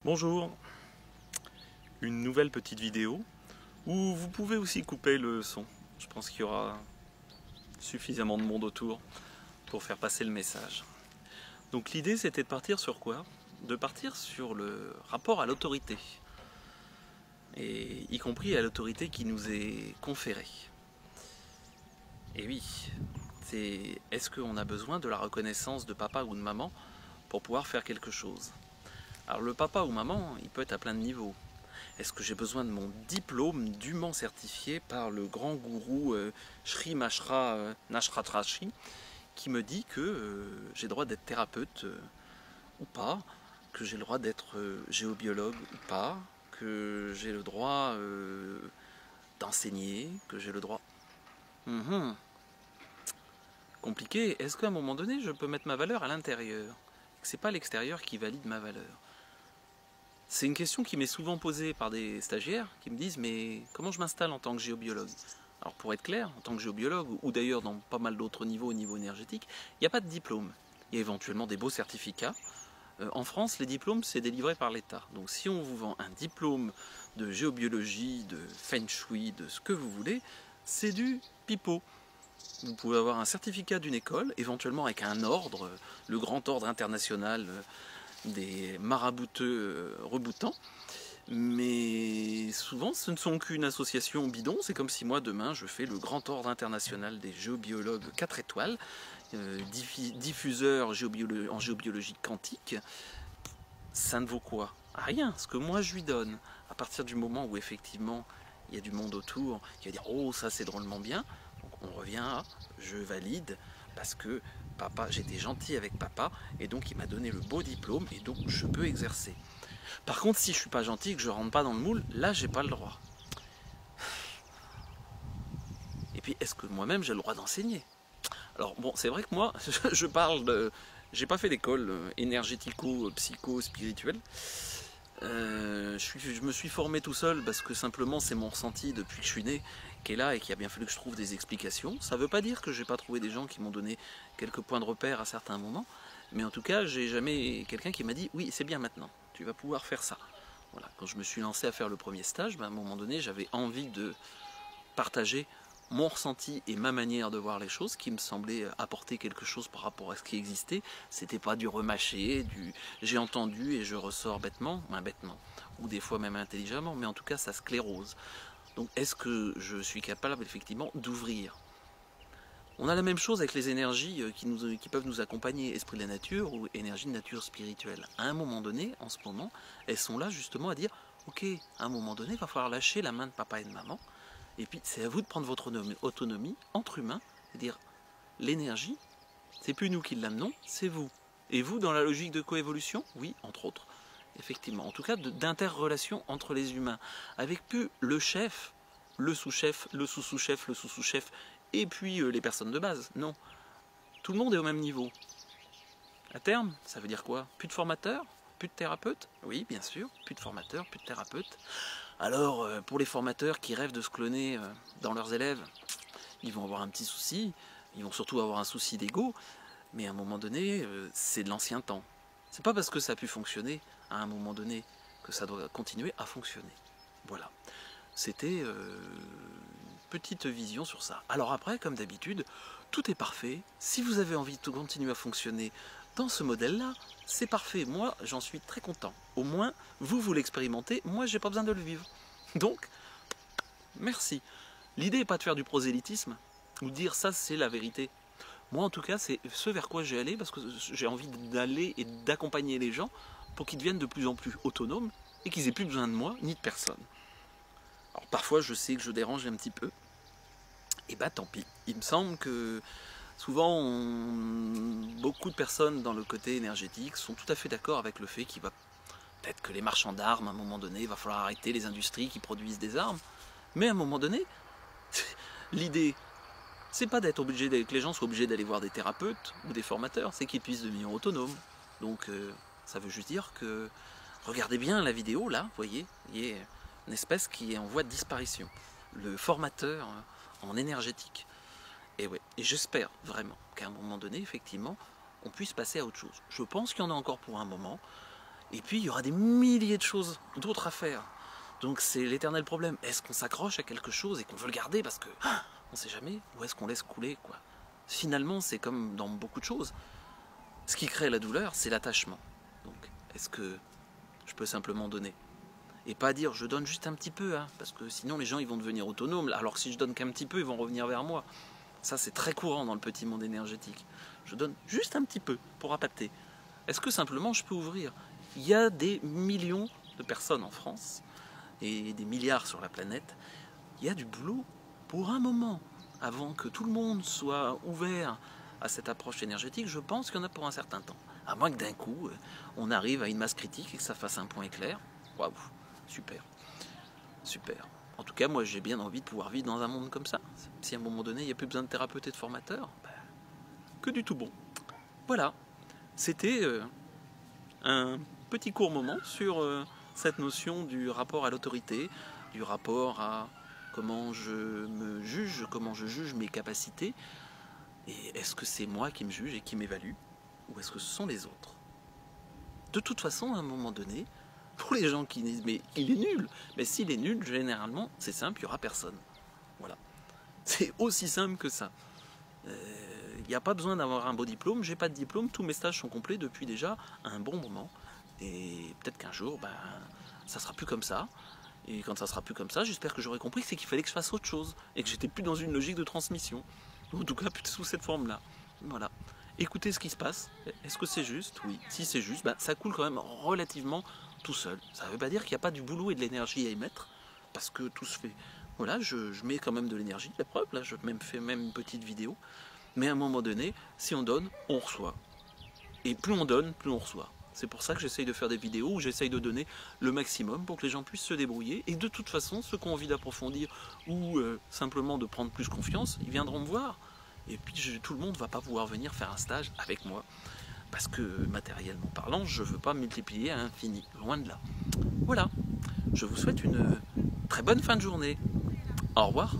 Bonjour, une nouvelle petite vidéo où vous pouvez aussi couper le son. Je pense qu'il y aura suffisamment de monde autour pour faire passer le message. Donc l'idée c'était de partir sur quoi? De partir sur le rapport à l'autorité, et y compris à l'autorité qui nous est conférée. Et oui, c'est est-ce qu'on a besoin de la reconnaissance de papa ou de maman pour pouvoir faire quelque chose? Alors le papa ou maman, il peut être à plein de niveaux. Est-ce que j'ai besoin de mon diplôme dûment certifié par le grand gourou Sri Mashra Nashratrashi qui me dit que j'ai le droit d'être thérapeute ou pas, que j'ai le droit d'être géobiologue ou pas, que j'ai le droit d'enseigner, que j'ai le droit... Compliqué. Est-ce qu'à un moment donné je peux mettre ma valeur à l'intérieur? C'est pas l'extérieur qui valide ma valeur. C'est une question qui m'est souvent posée par des stagiaires qui me disent mais comment je m'installe en tant que géobiologue? Alors pour être clair, en tant que géobiologue, ou d'ailleurs dans pas mal d'autres niveaux au niveau énergétique, il n'y a pas de diplôme. Il y a éventuellement des beaux certificats. En France, les diplômes, c'est délivré par l'État. Donc si on vous vend un diplôme de géobiologie, de feng shui, de ce que vous voulez, c'est du pipeau. Vous pouvez avoir un certificat d'une école, éventuellement avec un ordre, le grand ordre international des marabouteux reboutants, mais souvent ce ne sont qu'une association bidon. C'est comme si moi demain je fais le grand ordre international des géobiologues 4 étoiles, diffuseur en géobiologie quantique. Ça ne vaut quoi? Rien, ce que moi je lui donne. À partir du moment où effectivement il y a du monde autour qui va dire oh ça c'est drôlement bien, donc on revient à je valide parce que papa, j'étais gentil avec papa et donc il m'a donné le beau diplôme et donc je peux exercer. Par contre si je suis pas gentil et que je rentre pas dans le moule, là j'ai pas le droit. Et puis est-ce que moi-même j'ai le droit d'enseigner? Alors bon, c'est vrai que moi je parle de... J'ai pas fait d'école énergético-psycho-spirituelle. Je me suis formé tout seul parce que simplement c'est mon ressenti depuis que je suis né qui est là et qu'il a bien fallu que je trouve des explications. Ça veut pas dire que j'ai pas trouvé des gens qui m'ont donné quelques points de repère à certains moments, mais en tout cas j'ai jamais quelqu'un qui m'a dit oui c'est bien maintenant, tu vas pouvoir faire ça. Voilà. Quand je me suis lancé à faire le premier stage, à un moment donné j'avais envie de partager mon ressenti et ma manière de voir les choses qui me semblait apporter quelque chose par rapport à ce qui existait. C'était pas du remâché, du j'ai entendu et je ressors bêtement, ou des fois même intelligemment, mais en tout cas ça sclérose. Donc est-ce que je suis capable effectivement d'ouvrir? On a la même chose avec les énergies qui peuvent nous accompagner, esprit de la nature ou énergie de nature spirituelle. À un moment donné, en ce moment, elles sont là justement à dire ok, à un moment donné, il va falloir lâcher la main de papa et de maman. Et puis c'est à vous de prendre votre autonomie entre humains, c'est-à-dire l'énergie, c'est plus nous qui l'amenons, c'est vous. Et vous dans la logique de coévolution? Oui, entre autres. Effectivement, en tout cas d'interrelation entre les humains, avec plus le chef, le sous-chef, le sous-sous-chef, le sous-sous-chef, et puis les personnes de base. Non, tout le monde est au même niveau. À terme, ça veut dire quoi? Plus de formateurs? Plus de thérapeutes? Oui, bien sûr, plus de formateurs, plus de thérapeutes. Alors, pour les formateurs qui rêvent de se cloner dans leurs élèves, ils vont avoir un petit souci, ils vont surtout avoir un souci d'ego, mais à un moment donné, c'est de l'ancien temps. C'est pas parce que ça a pu fonctionner à un moment donné que ça doit continuer à fonctionner. Voilà. C'était une petite vision sur ça. Alors après, comme d'habitude, tout est parfait. Si vous avez envie de continuer à fonctionner dans ce modèle-là, c'est parfait. Moi, j'en suis très content. Au moins, vous l'expérimentez. Moi, j'ai pas besoin de le vivre. Donc, merci. L'idée n'est pas de faire du prosélytisme ou de dire ça, c'est la vérité. Moi, en tout cas, c'est ce vers quoi j'ai allé parce que j'ai envie d'aller et d'accompagner les gens pour qu'ils deviennent de plus en plus autonomes et qu'ils aient plus besoin de moi ni de personne. Alors parfois, je sais que je dérange un petit peu. Et bah tant pis. Il me semble que souvent, beaucoup de personnes dans le côté énergétique sont tout à fait d'accord avec le fait qu'il va peut-être que les marchands d'armes, à un moment donné, il va falloir arrêter les industries qui produisent des armes. Mais à un moment donné, l'idée, c'est pas d'être obligé, que les gens soient obligés d'aller voir des thérapeutes ou des formateurs, c'est qu'ils puissent devenir autonomes. Donc ça veut juste dire que, regardez bien la vidéo là, vous voyez, il y a une espèce qui est en voie de disparition. Le formateur en énergétique. Et ouais, et j'espère vraiment qu'à un moment donné, effectivement, on puisse passer à autre chose. Je pense qu'il y en a encore pour un moment. Et puis il y aura des milliers de choses d'autres à faire. Donc c'est l'éternel problème. Est-ce qu'on s'accroche à quelque chose et qu'on veut le garder parce que on sait jamais, ou est-ce qu'on laisse couler quoi? Finalement, c'est comme dans beaucoup de choses. Ce qui crée la douleur, c'est l'attachement. Donc, est-ce que je peux simplement donner? Et pas dire je donne juste un petit peu, hein, parce que sinon les gens ils vont devenir autonomes. Alors que si je donne qu'un petit peu, ils vont revenir vers moi. Ça, c'est très courant dans le petit monde énergétique. Je donne juste un petit peu pour appâter. Est-ce que simplement je peux ouvrir? Il y a des millions de personnes en France et des milliards sur la planète. Il y a du boulot pour un moment. Avant que tout le monde soit ouvert à cette approche énergétique, je pense qu'il y en a pour un certain temps. À moins que d'un coup, on arrive à une masse critique et que ça fasse un point éclair. Waouh, super, super. En tout cas, moi j'ai bien envie de pouvoir vivre dans un monde comme ça. Si à un moment donné, il n'y a plus besoin de thérapeutes et de formateurs, que du tout bon. Voilà, c'était un petit court moment sur cette notion du rapport à l'autorité, du rapport à comment je me juge, comment je juge mes capacités, et est-ce que c'est moi qui me juge et qui m'évalue, ou est-ce que ce sont les autres? De toute façon, à un moment donné, pour les gens qui disent mais il est nul, mais s'il est nul, généralement, c'est simple, il n'y aura personne. Voilà. C'est aussi simple que ça. Il n'y a pas besoin d'avoir un beau diplôme, j'ai pas de diplôme, tous mes stages sont complets depuis déjà un bon moment. Et peut-être qu'un jour, ça sera plus comme ça. Et quand ça sera plus comme ça, j'espère que j'aurai compris que c'est qu'il fallait que je fasse autre chose. Et que j'étais plus dans une logique de transmission. Ou en tout cas, plus sous cette forme-là. Voilà. Écoutez ce qui se passe. Est-ce que c'est juste? Oui. Si c'est juste, ça coule quand même relativement tout seul. Ça ne veut pas dire qu'il n'y a pas du boulot et de l'énergie à émettre. Parce que tout se fait. Voilà, je mets quand même de l'énergie. La preuve, là, je fais même une petite vidéo. Mais à un moment donné, si on donne, on reçoit. Et plus on donne, plus on reçoit. C'est pour ça que j'essaye de faire des vidéos où j'essaye de donner le maximum pour que les gens puissent se débrouiller. Et de toute façon, ceux qui ont envie d'approfondir ou simplement de prendre plus confiance, ils viendront me voir. Et puis tout le monde ne va pas pouvoir venir faire un stage avec moi. Parce que matériellement parlant, je ne veux pas multiplier à l'infini. Loin de là. Voilà. Je vous souhaite une très bonne fin de journée. Au revoir.